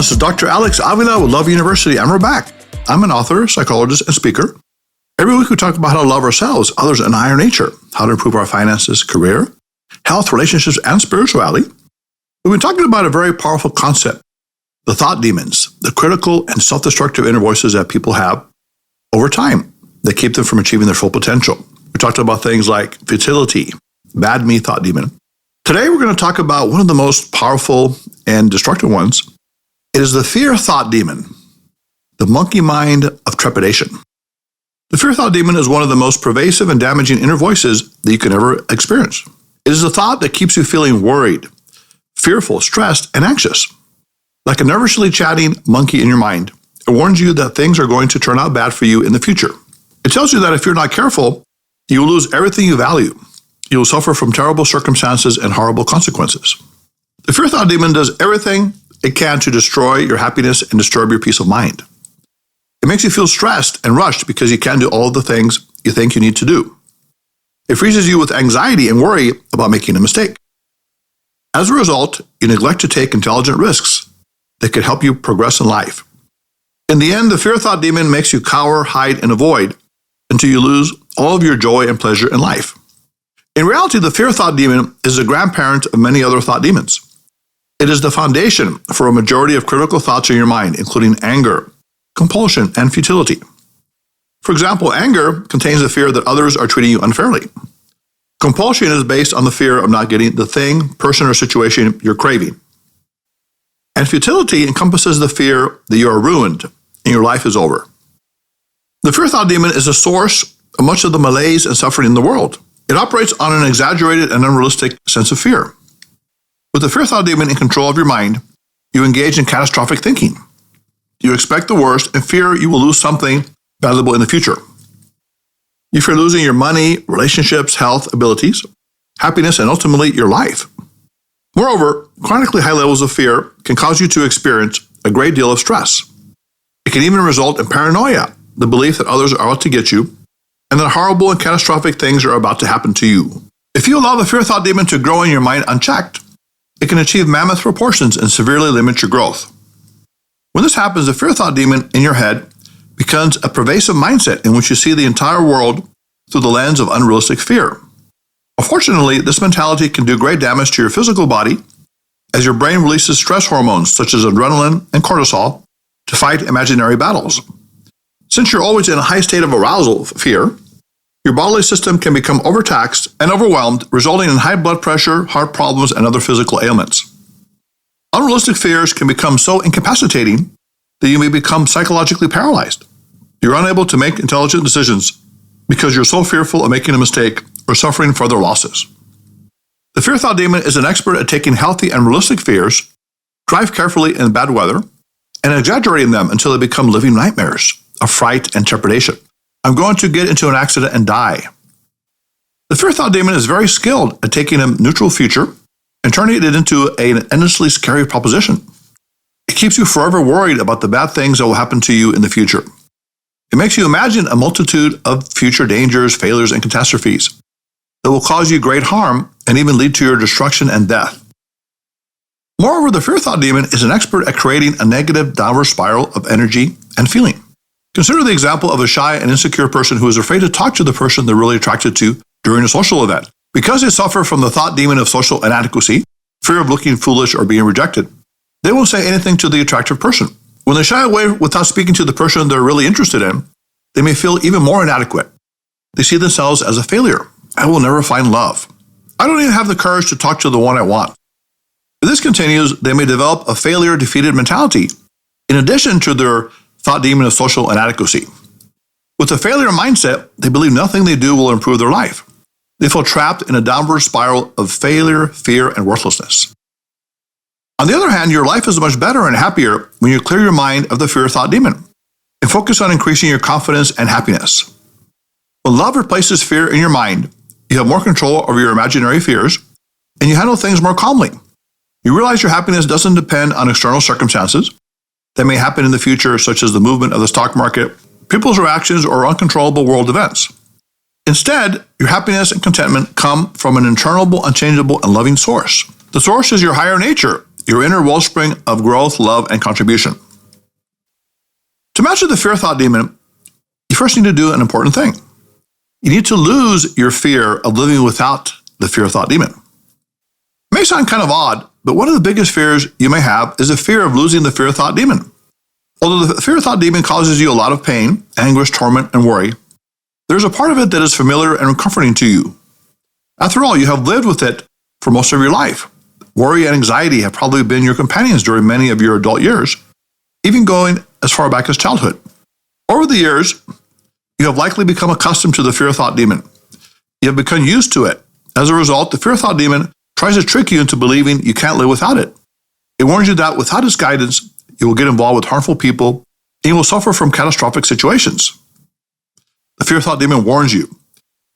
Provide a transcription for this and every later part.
This is Dr. Alex Avila with Love University, and we're back. I'm an author, psychologist, and speaker. Every week we talk about how to love ourselves, others, and higher nature, how to improve our finances, career, health, relationships, and spirituality. We've been talking about a very powerful concept, the thought demons, the critical and self-destructive inner voices that people have over time that keep them from achieving their full potential. We talked about things like futility, bad me thought demon. Today we're going to talk about one of the most powerful and destructive ones. It is the fear thought demon, the monkey mind of trepidation. The fear thought demon is one of the most pervasive and damaging inner voices that you can ever experience. It is a thought that keeps you feeling worried, fearful, stressed, and anxious. Like a nervously chatting monkey in your mind, it warns you that things are going to turn out bad for you in the future. It tells you that if you're not careful, you will lose everything you value. You will suffer from terrible circumstances and horrible consequences. The fear thought demon does everything it can to destroy your happiness and disturb your peace of mind. It makes you feel stressed and rushed because you can't do all the things you think you need to do. It freezes you with anxiety and worry about making a mistake. As a result, you neglect to take intelligent risks that could help you progress in life. In the end, the fear thought demon makes you cower, hide, and avoid until you lose all of your joy and pleasure in life. In reality, the fear thought demon is the grandparent of many other thought demons. It is the foundation for a majority of critical thoughts in your mind, including anger, compulsion, and futility. For example, anger contains the fear that others are treating you unfairly. Compulsion is based on the fear of not getting the thing, person, or situation you're craving. And futility encompasses the fear that you are ruined and your life is over. The fear thought demon is the source of much of the malaise and suffering in the world. It operates on an exaggerated and unrealistic sense of fear. With the fear thought demon in control of your mind, you engage in catastrophic thinking. You expect the worst and fear you will lose something valuable in the future. You fear losing your money, relationships, health, abilities, happiness, and ultimately your life. Moreover, chronically high levels of fear can cause you to experience a great deal of stress. It can even result in paranoia, the belief that others are out to get you, and that horrible and catastrophic things are about to happen to you. If you allow the fear thought demon to grow in your mind unchecked, it can achieve mammoth proportions and severely limit your growth. When this happens, the fear thought demon in your head becomes a pervasive mindset in which you see the entire world through the lens of unrealistic fear. Unfortunately, this mentality can do great damage to your physical body as your brain releases stress hormones such as adrenaline and cortisol to fight imaginary battles. Since you're always in a high state of arousal fear, your bodily system can become overtaxed and overwhelmed, resulting in high blood pressure, heart problems, and other physical ailments. Unrealistic fears can become so incapacitating that you may become psychologically paralyzed. You're unable to make intelligent decisions because you're so fearful of making a mistake or suffering further losses. The fear thought demon is an expert at taking healthy and realistic fears, drive carefully in bad weather, and exaggerating them until they become living nightmares of fright and trepidation. I'm going to get into an accident and die. The fear thought demon is very skilled at taking a neutral future and turning it into an endlessly scary proposition. It keeps you forever worried about the bad things that will happen to you in the future. It makes you imagine a multitude of future dangers, failures, and catastrophes that will cause you great harm and even lead to your destruction and death. Moreover, the fear thought demon is an expert at creating a negative downward spiral of energy and feeling. Consider the example of a shy and insecure person who is afraid to talk to the person they're really attracted to during a social event. Because they suffer from the thought demon of social inadequacy, fear of looking foolish or being rejected, they won't say anything to the attractive person. When they shy away without speaking to the person they're really interested in, they may feel even more inadequate. They see themselves as a failure. I will never find love. I don't even have the courage to talk to the one I want. If this continues, they may develop a failure-defeated mentality, in addition to their thought demon of social inadequacy. With a failure mindset, they believe nothing they do will improve their life. They feel trapped in a downward spiral of failure, fear, and worthlessness. On the other hand, your life is much better and happier when you clear your mind of the fear thought demon and focus on increasing your confidence and happiness. When love replaces fear in your mind, you have more control over your imaginary fears, and you handle things more calmly. You realize your happiness doesn't depend on external circumstances that may happen in the future, such as the movement of the stock market, people's reactions, or uncontrollable world events. Instead, your happiness and contentment come from an internal, unchangeable, and loving source. The source is your higher nature your inner wellspring of growth, love, and contribution. To master the fear thought demon, you first need to do an important thing. You need to lose your fear of living without the fear thought demon. It may sound kind of odd, but one of the biggest fears you may have is the fear of losing the fear thought demon. Although the fear thought demon causes you a lot of pain, anguish, torment, and worry, there's a part of it that is familiar and comforting to you. After all, you have lived with it for most of your life. Worry and anxiety have probably been your companions during many of your adult years, even going as far back as childhood. Over the years, you have likely become accustomed to the fear thought demon. You have become used to it. As a result, the fear thought demon tries to trick you into believing you can't live without it. It warns you that without its guidance, you will get involved with harmful people and you will suffer from catastrophic situations. The fear thought demon warns you,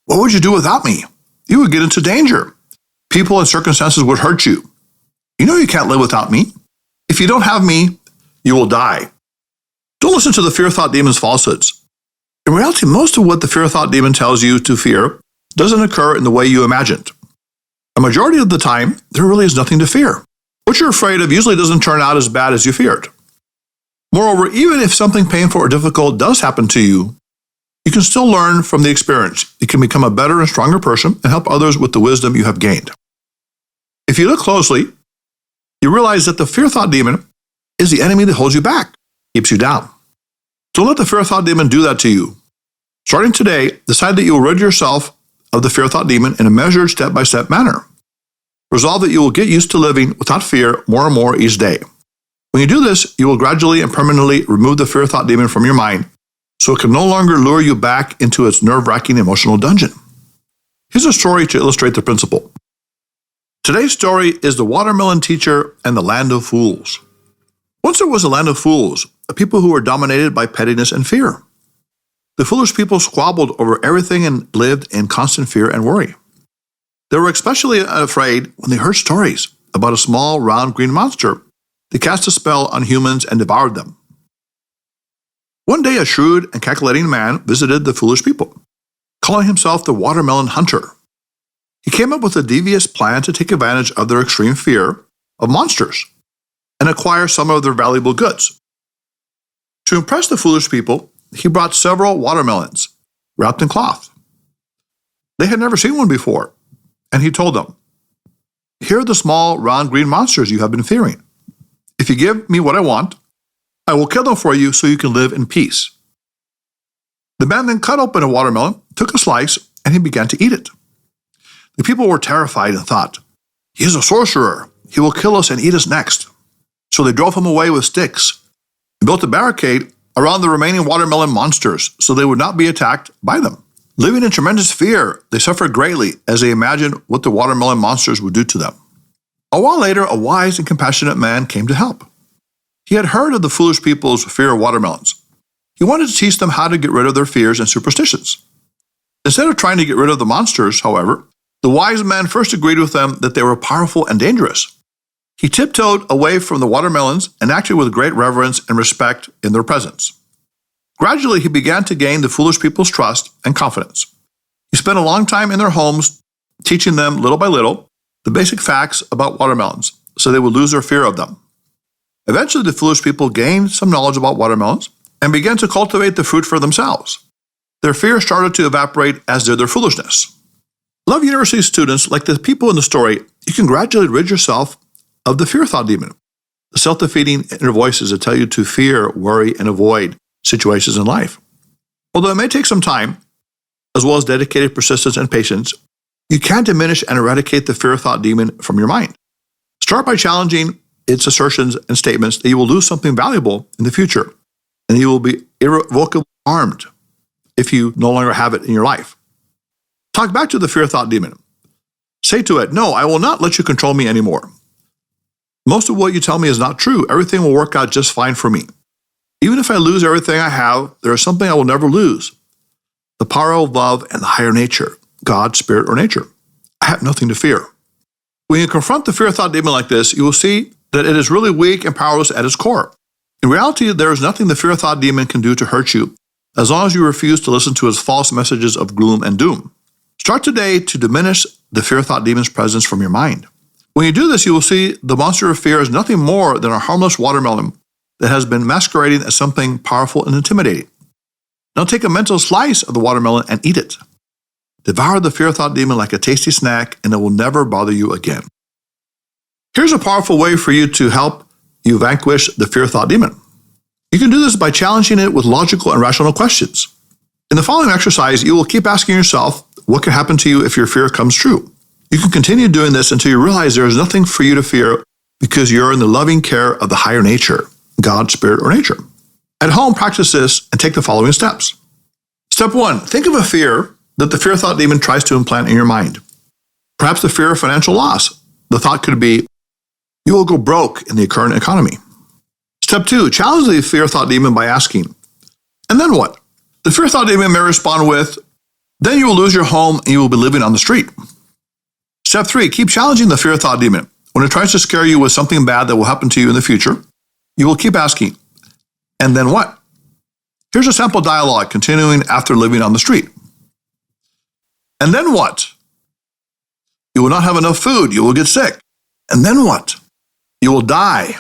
what would you do without me? You would get into danger. People and circumstances would hurt you. You know you can't live without me. If you don't have me, you will die. Don't listen to the fear thought demon's falsehoods. In reality, most of what the fear thought demon tells you to fear doesn't occur in the way you imagined. A majority of the time, there really is nothing to fear. What you're afraid of usually doesn't turn out as bad as you feared. Moreover, even if something painful or difficult does happen to you, you can still learn from the experience. You can become a better and stronger person and help others with the wisdom you have gained. If you look closely, you realize that the fear thought demon is the enemy that holds you back, keeps you down. Don't let the fear thought demon do that to you. Starting today, decide that you will rid yourself of the fear thought demon in a measured step-by-step manner. Resolve that you will get used to living without fear more and more each day. When you do this, you will gradually and permanently remove the fear thought demon from your mind so it can no longer lure you back into its nerve-wracking emotional dungeon. Here's a story to illustrate the principle. Today's story is The Watermelon Teacher and the Land of Fools. Once there was a land of fools, a people who were dominated by pettiness and fear. The foolish people squabbled over everything and lived in constant fear and worry. They were especially afraid when they heard stories about a small, round, green monster that cast a spell on humans and devoured them. One day, a shrewd and calculating man visited the foolish people, calling himself the Watermelon Hunter. He came up with a devious plan to take advantage of their extreme fear of monsters and acquire some of their valuable goods. To impress the foolish people, he brought several watermelons wrapped in cloth. They had never seen one before, and he told them, "Here are the small, round, green monsters you have been fearing. If you give me what I want, I will kill them for you so you can live in peace." The man then cut open a watermelon, took a slice, and he began to eat it. The people were terrified and thought, "He is a sorcerer. He will kill us and eat us next." So they drove him away with sticks and built a barricade around the remaining watermelon monsters so they would not be attacked by them. Living in tremendous fear, they suffered greatly as they imagined what the watermelon monsters would do to them. A while later, a wise and compassionate man came to help. He had heard of the foolish people's fear of watermelons. He wanted to teach them how to get rid of their fears and superstitions. Instead of trying to get rid of the monsters, however, the wise man first agreed with them that they were powerful and dangerous. He tiptoed away from the watermelons and acted with great reverence and respect in their presence. Gradually, he began to gain the foolish people's trust and confidence. He spent a long time in their homes, teaching them little by little the basic facts about watermelons so they would lose their fear of them. Eventually, the foolish people gained some knowledge about watermelons and began to cultivate the fruit for themselves. Their fear started to evaporate, as did their foolishness. Love University students, like the people in the story, you can gradually rid yourself of the fear thought demon, the self-defeating inner voices that tell you to fear, worry, and avoid situations in life. Although it may take some time, as well as dedicated persistence and patience, you can diminish and eradicate the fear thought demon from your mind. Start by challenging its assertions and statements that you will lose something valuable in the future, and you will be irrevocably harmed if you no longer have it in your life. Talk back to the fear thought demon. Say to it, "No, I will not let you control me anymore. Most of what you tell me is not true. Everything will work out just fine for me. Even if I lose everything I have, there is something I will never lose. The power of love and the higher nature, God, spirit, or nature. I have nothing to fear." When you confront the fear thought demon like this, you will see that it is really weak and powerless at its core. In reality, there is nothing the fear thought demon can do to hurt you, as long as you refuse to listen to its false messages of gloom and doom. Start today to diminish the fear thought demon's presence from your mind. When you do this, you will see the monster of fear is nothing more than a harmless watermelon that has been masquerading as something powerful and intimidating. Now take a mental slice of the watermelon and eat it. Devour the fear thought demon like a tasty snack, and it will never bother you again. Here's a powerful way for you to help you vanquish the fear thought demon. You can do this by challenging it with logical and rational questions. In the following exercise, you will keep asking yourself what can happen to you if your fear comes true. You can continue doing this until you realize there is nothing for you to fear because you're in the loving care of the higher nature, God, spirit, or nature. At home, practice this and take the following steps. Step 1, think of a fear that the fear thought demon tries to implant in your mind. Perhaps the fear of financial loss. The thought could be, you will go broke in the current economy. Step 2, challenge the fear thought demon by asking, and then what? The fear thought demon may respond with, then you will lose your home and you will be living on the street. Step 3, keep challenging the fear thought demon. When it tries to scare you with something bad that will happen to you in the future, you will keep asking, and then what? Here's a sample dialogue continuing after living on the street. And then what? You will not have enough food. You will get sick. And then what? You will die.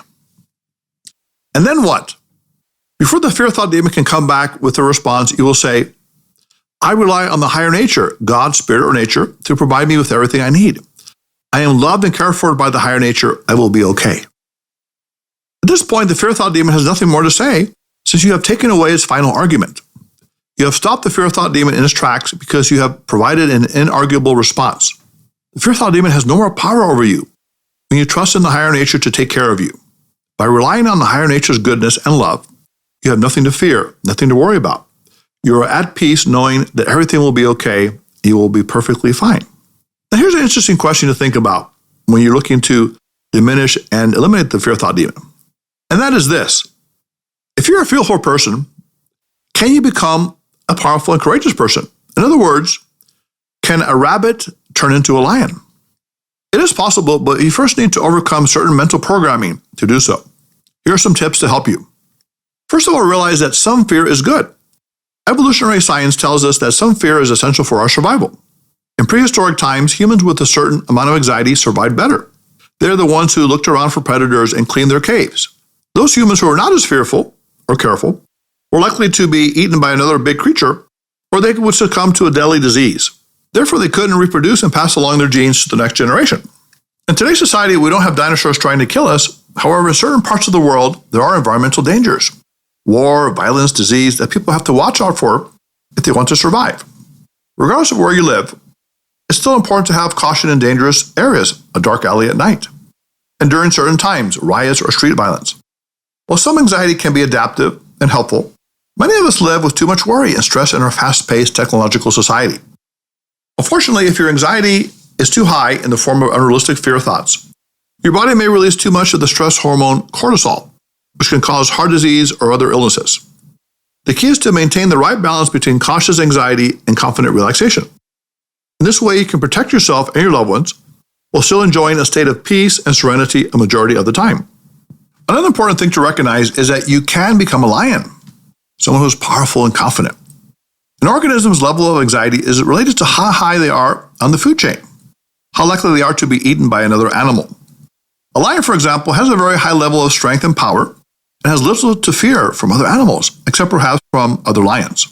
And then what? Before the fear thought demon can come back with a response, you will say, I rely on the higher nature, God, spirit, or nature, to provide me with everything I need. I am loved and cared for by the higher nature. I will be okay. At this point, the fear thought demon has nothing more to say since you have taken away its final argument. You have stopped the fear thought demon in its tracks because you have provided an inarguable response. The fear thought demon has no more power over you when you trust in the higher nature to take care of you. By relying on the higher nature's goodness and love, you have nothing to fear, nothing to worry about. You are at peace knowing that everything will be okay. You will be perfectly fine. Now here's an interesting question to think about when you're looking to diminish and eliminate the fear thought demon. And that is this. If you're a fearful person, can you become a powerful and courageous person? In other words, can a rabbit turn into a lion? It is possible, but you first need to overcome certain mental programming to do so. Here are some tips to help you. First of all, realize that some fear is good. Evolutionary science tells us that some fear is essential for our survival. In prehistoric times, humans with a certain amount of anxiety survived better. They're the ones who looked around for predators and cleaned their caves. Those humans who were not as fearful or careful were likely to be eaten by another big creature, or they would succumb to a deadly disease. Therefore, they couldn't reproduce and pass along their genes to the next generation. In today's society, we don't have dinosaurs trying to kill us. However, in certain parts of the world, there are environmental dangers. War, violence, disease that people have to watch out for if they want to survive. Regardless of where you live, it's still important to have caution in dangerous areas, a dark alley at night, and during certain times, riots or street violence. While some anxiety can be adaptive and helpful, many of us live with too much worry and stress in our fast-paced technological society. Unfortunately, if your anxiety is too high in the form of unrealistic fear thoughts, your body may release too much of the stress hormone cortisol, which can cause heart disease or other illnesses. The key is to maintain the right balance between cautious anxiety and confident relaxation. In this way, you can protect yourself and your loved ones while still enjoying a state of peace and serenity a majority of the time. Another important thing to recognize is that you can become a lion, someone who's powerful and confident. An organism's level of anxiety is related to how high they are on the food chain, how likely they are to be eaten by another animal. A lion, for example, has a very high level of strength and power and has little to fear from other animals, except perhaps from other lions.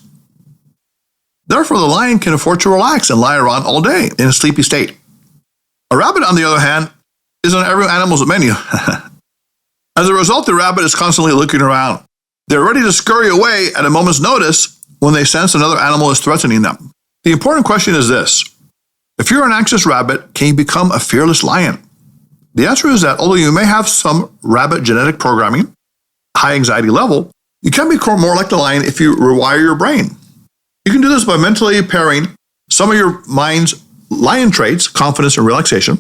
Therefore, the lion can afford to relax and lie around all day in a sleepy state. A rabbit, on the other hand, is on every animal's menu. As a result, the rabbit is constantly looking around. They're ready to scurry away at a moment's notice when they sense another animal is threatening them. The important question is this. If you're an anxious rabbit, can you become a fearless lion? The answer is that although you may have some rabbit genetic programming, high anxiety level, you can be more like the lion if you rewire your brain. You can do this by mentally pairing some of your mind's lion traits, confidence and relaxation,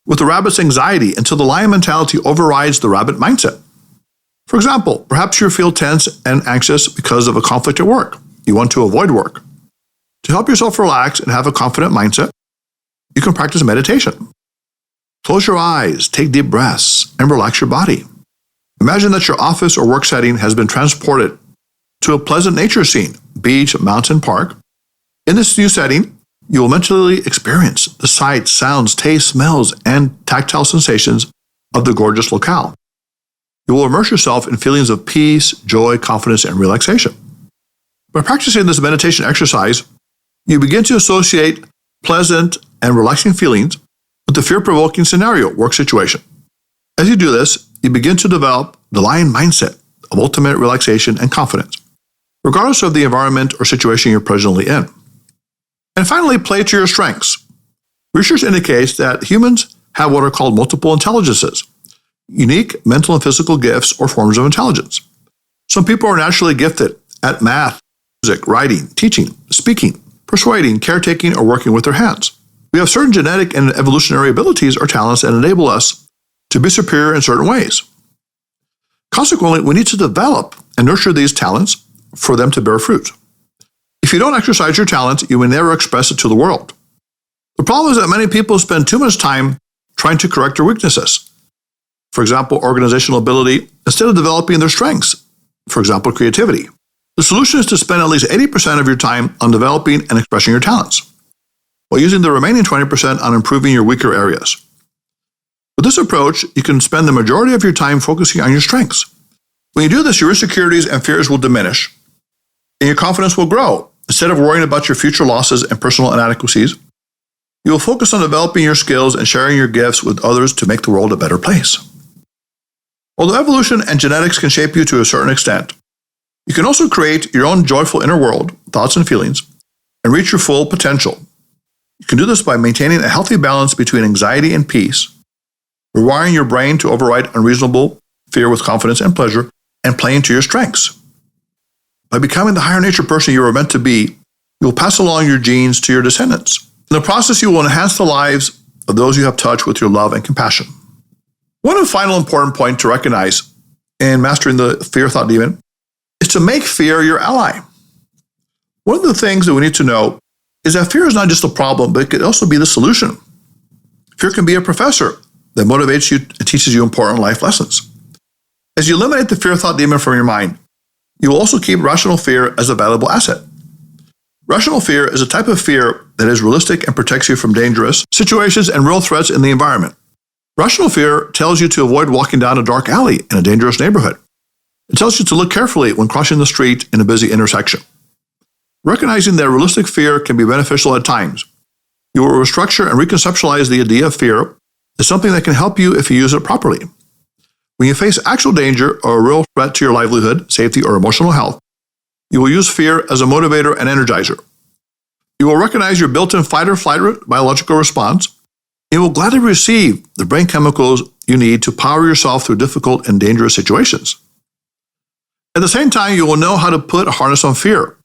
with the rabbit's anxiety until the lion mentality overrides the rabbit mindset. For example, perhaps you feel tense and anxious because of a conflict at work. You want to avoid work. To help yourself relax and have a confident mindset, you can practice meditation. Close your eyes, take deep breaths, and relax your body. Imagine that your office or work setting has been transported to a pleasant nature scene, beach, mountain, park. In this new setting, You will mentally experience the sights, sounds, tastes, smells, and tactile sensations of the gorgeous locale. You will immerse yourself in feelings of peace, joy, confidence, and relaxation. By practicing this meditation exercise, you begin to associate pleasant and relaxing feelings with the fear-provoking scenario, work situation. As you do this, you begin to develop the lion mindset of ultimate relaxation and confidence, regardless of the environment or situation you're presently in. And finally, play to your strengths. Research indicates that humans have what are called multiple intelligences, unique mental and physical gifts or forms of intelligence. Some people are naturally gifted at math, music, writing, teaching, speaking, persuading, caretaking, or working with their hands. We have certain genetic and evolutionary abilities or talents that enable us to be superior in certain ways. Consequently, we need to develop and nurture these talents for them to bear fruit. If you don't exercise your talent, you will never express it to the world. The problem is that many people spend too much time trying to correct their weaknesses. For example, organizational ability, instead of developing their strengths. For example, creativity. The solution is to spend at least 80% of your time on developing and expressing your talents, while using the remaining 20% on improving your weaker areas. With this approach, you can spend the majority of your time focusing on your strengths. When you do this, your insecurities and fears will diminish, and your confidence will grow. Instead of worrying about your future losses and personal inadequacies, you will focus on developing your skills and sharing your gifts with others to make the world a better place. Although evolution and genetics can shape you to a certain extent, you can also create your own joyful inner world, thoughts and feelings, and reach your full potential. You can do this by maintaining a healthy balance between anxiety and peace, rewiring your brain to override unreasonable fear with confidence and pleasure, and playing to your strengths. By becoming the higher nature person you are meant to be, you will pass along your genes to your descendants. In the process, you will enhance the lives of those you have touched with your love and compassion. One final important point to recognize in mastering the fear thought demon is to make fear your ally. One of the things that we need to know is that fear is not just a problem, but it could also be the solution. Fear can be a professor that motivates you and teaches you important life lessons. As you eliminate the fear thought demon from your mind, you will also keep rational fear as a valuable asset. Rational fear is a type of fear that is realistic and protects you from dangerous situations and real threats in the environment. Rational fear tells you to avoid walking down a dark alley in a dangerous neighborhood. It tells you to look carefully when crossing the street in a busy intersection. Recognizing that realistic fear can be beneficial at times, you will restructure and reconceptualize the idea of fear as something that can help you if you use it properly. When you face actual danger or a real threat to your livelihood, safety, or emotional health, you will use fear as a motivator and energizer. You will recognize your built-in fight or flight biological response. You will gladly receive the brain chemicals you need to power yourself through difficult and dangerous situations. At the same time, you will know how to put a harness on fear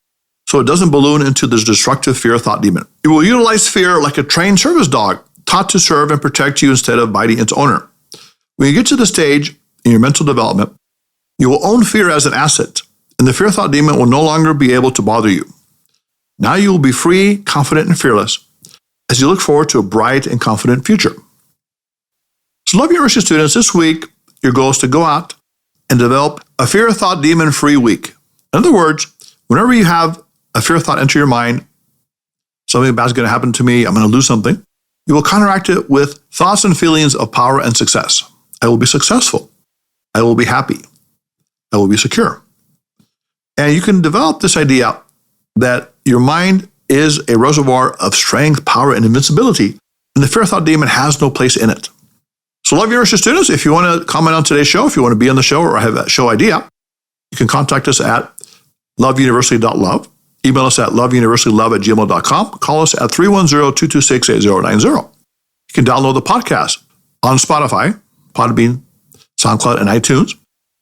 so it doesn't balloon into this destructive fear thought demon. You will utilize fear like a trained service dog, taught to serve and protect you instead of biting its owner. When you get to the stage in your mental development, you will own fear as an asset, and the fear thought demon will no longer be able to bother you. Now you will be free, confident, and fearless as you look forward to a bright and confident future. So, Love University students, this week, your goal is to go out and develop a fear thought demon-free week. In other words, whenever you have a fear thought enter your mind, something bad is going to happen to me, I'm going to lose something, you will counteract it with thoughts and feelings of power and success. I will be successful. I will be happy. I will be secure. And you can develop this idea that your mind is a reservoir of strength, power, and invincibility, and the fear thought demon has no place in it. So, Love University students, if you want to comment on today's show, if you want to be on the show or have a show idea, you can contact us at loveuniversity.love. Email us at loveuniversitylove@gmail.com. Call us at 310-226-8090. You can download the podcast on Spotify, Podbean, SoundCloud, and iTunes.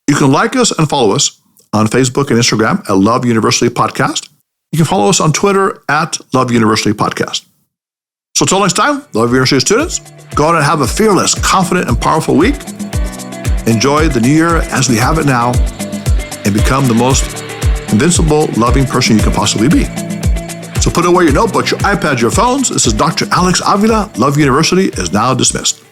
You can like us and follow us on Facebook and Instagram at Love University Podcast. You can follow us on Twitter at Love University Podcast. So until next time, Love University students, go out and have a fearless, confident, and powerful week. Enjoy the new year as we have it now and become the most invincible, loving person you can possibly be. So put away your notebooks, your iPads, your phones. This is Dr. Alex Avila. Love University is now dismissed.